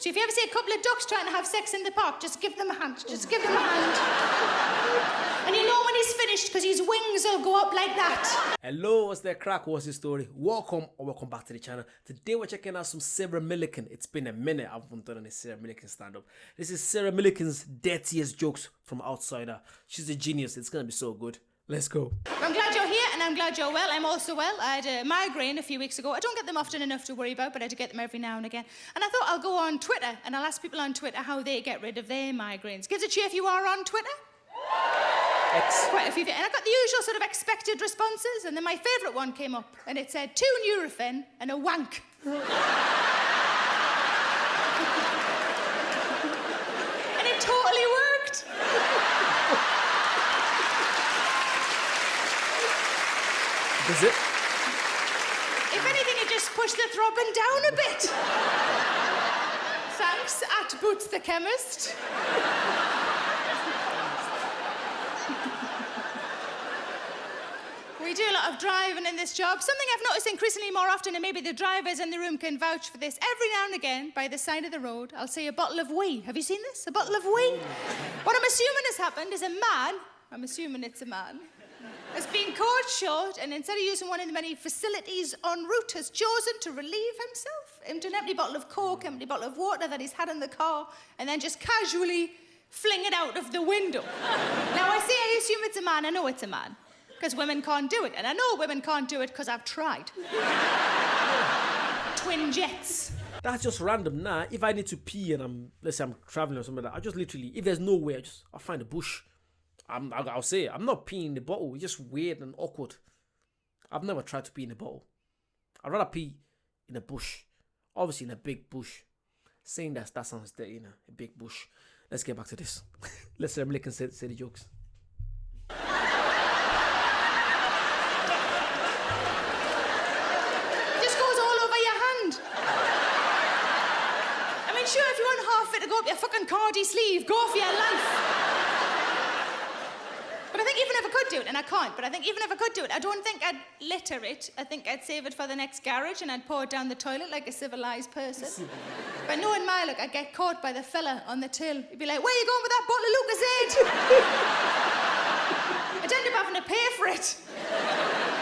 So if you ever see a couple of ducks trying to have sex in the park, just give them a hand. Just give them a hand. And you know when he's finished, because his wings will go up like that. Hello, what's the crack? What's the story? Welcome or welcome back to the channel. Today we're checking out some Sarah Millican. It's been a minute I haven't done any Sarah Millican stand-up. This is Sarah Millican's dirtiest jokes from Outsider. She's a genius. It's gonna be so good. Let's go. I'm glad you're here and I'm glad you're well. I'm also well. I had a migraine a few weeks ago. I don't get them often enough to worry about, but I do get them every now and again. And I thought I'll go on Twitter and I'll ask people on Twitter how they get rid of their migraines. Give us a cheer if you are on Twitter. Quite a few. And I got the usual sort of expected responses, and then my favourite one came up and it said 2 Nurofen and a wank. And it totally worked. Is it? If anything, it just pushed the throbbing down a bit. Thanks, at Boots the Chemist. We do a lot of driving in this job. Something I've noticed increasingly more often, and maybe the drivers in the room can vouch for this, every now and again, by the side of the road, I'll see a bottle of wee. Have you seen this? A bottle of wee? What I'm assuming has happened is a man, I'm assuming it's a man, has been caught short, and instead of using one of the many facilities en route, has chosen to relieve himself into an empty bottle of Coke, empty bottle of water that he's had in the car, and then just casually fling it out of the window. Now, I assume it's a man. I know it's a man, because women can't do it, and I know women can't do it because I've tried. Twin jets. That's just random. Nah, if I need to pee and let's say I'm traveling or something like that, I just literally, if there's no way, I'll find a bush. I'll say it. I'm not peeing in the bottle. It's just weird and awkward. I've never tried to pee in a bottle. I'd rather pee in a bush. Obviously in a big bush. Saying that sounds dirty, you know, a big bush. Let's get back to this. Let's say Millican say the jokes. Sure, if you want half it to go up your fucking cardi sleeve, go for your life. But I think even if I could do it, and I can't, but I think even if I could do it, I don't think I'd litter it. I think I'd save it for the next garage and I'd pour it down the toilet like a civilised person. But knowing my luck, I'd get caught by the fella on the till. He'd be like, where are you going with that bottle of Lucozade? I'd end up having to pay for it.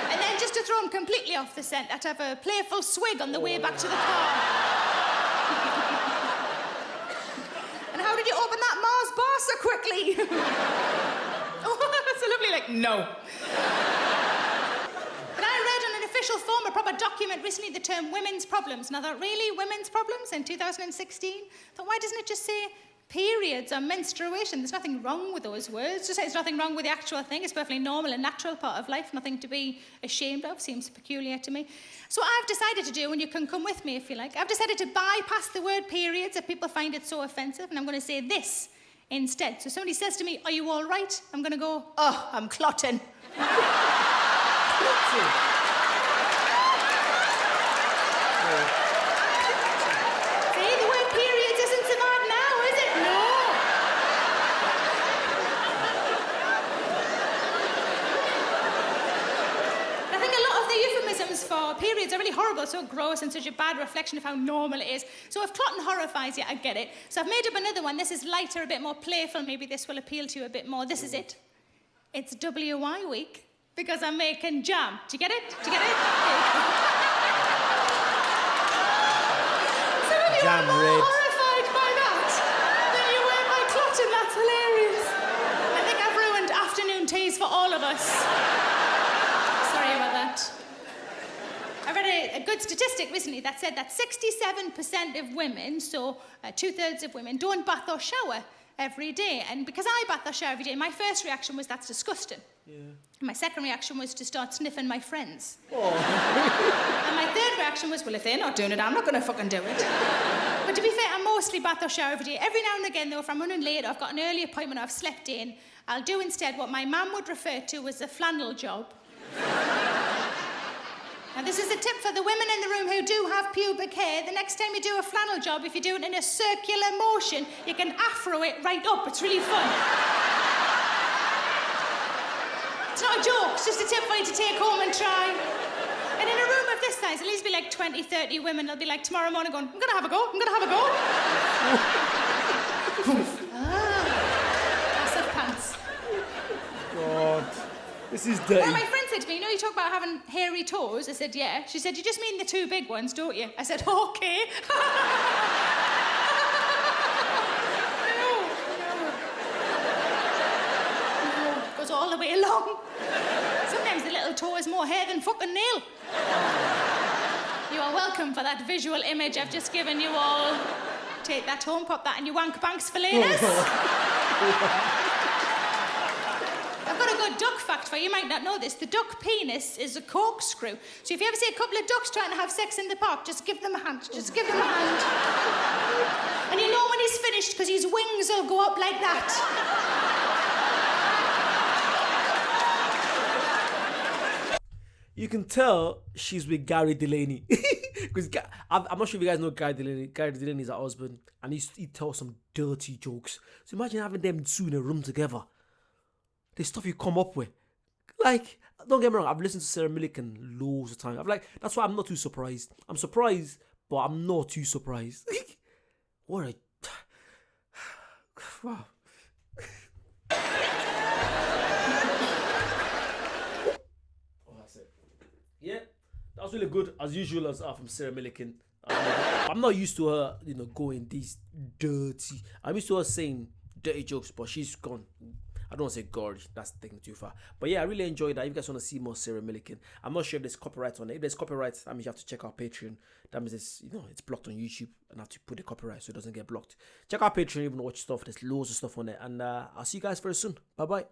And then just to throw him completely off the scent, I'd have a playful swig on the way back to the car. How did you open that Mars bar so quickly? Oh, that's so lovely, like, no. But I read on an official form, a proper document recently, the term women's problems. And I thought, really, women's problems in 2016? I thought, why doesn't it just say periods or menstruation? There's nothing wrong with those words. Just say there's nothing wrong with the actual thing. It's a perfectly normal and natural part of life, nothing to be ashamed of. Seems peculiar to me. So what I've decided to do, and you can come with me if you like, I've decided to bypass the word periods if people find it so offensive, and I'm going to say this instead. So somebody says to me, are you all right? I'm going to go, oh, I'm clotting. For periods are really horrible, so gross and such a bad reflection of how normal it is. So if clotting horrifies you, I get it. So I've made up another one. This is lighter, a bit more playful. Maybe this will appeal to you a bit more. This is it. It's WY week because I'm making jam. Do you get it? Do you get it? Some of you are more horrified by that than you were by clotting. That's hilarious. I think I've ruined afternoon teas for all of us. Sorry about that. I read a good statistic recently that said that 67% of women, so 2/3 of women, don't bath or shower every day. And because I bath or shower every day, my first reaction was, that's disgusting. Yeah. My second reaction was to start sniffing my friends. Oh. And my third reaction was, well, if they're not doing it, I'm not going to fucking do it. But to be fair, I mostly bath or shower every day. Every now and again, though, if I'm running late or I've got an early appointment or I've slept in, I'll do instead what my mum would refer to as a flannel job. Now, this is a tip for the women in the room who do have pubic hair. The next time you do a flannel job, if you do it in a circular motion, you can afro it right up. It's really fun. It's not a joke, it's just a tip for you to take home and try. And in a room of this size, at least be like 20, 30 women. They'll be like tomorrow morning going, I'm gonna have a go, I'm gonna have a go. Massive pants. God, this is One dirty. of my friends said to me, you know, you talk about having hairy toes. I said, yeah. She said, you just mean the two big ones, don't you? I said, okay. No. Goes all the way along. Sometimes the little toe is more hair than fucking nail. You are welcome for that visual image I've just given you all. Take that home, pop that in your wank banks for laters. I've got a good duck fact for you. You might not know this. The duck penis is a corkscrew. So if you ever see a couple of ducks trying to have sex in the park, just give them a hand. Just give them a hand. And you know when he's finished because his wings will go up like that. You can tell she's with Gary Delaney. Because I'm not sure if you guys know Gary Delaney. Gary Delaney is her husband, and he tells some dirty jokes. So imagine having them two in a room together. The stuff you come up with. Like, don't get me wrong, I've listened to Sarah Millican loads of times. That's why I'm not too surprised. I'm surprised, but I'm not too surprised. What a... Wow. Yeah, that was really good, as usual, from Sarah Millican. I'm not used to her, going these dirty. I'm used to her saying dirty jokes, but she's gone. I don't want to say gorge, that's taking too far. But yeah, I really enjoyed that. If you guys want to see more Sarah Millican, I'm not sure if there's copyright on it. If there's copyright, that means you have to check our Patreon. That means it's blocked on YouTube, and I have to put the copyright so it doesn't get blocked. Check our Patreon, even watch stuff. There's loads of stuff on it, and I'll see you guys very soon. Bye bye.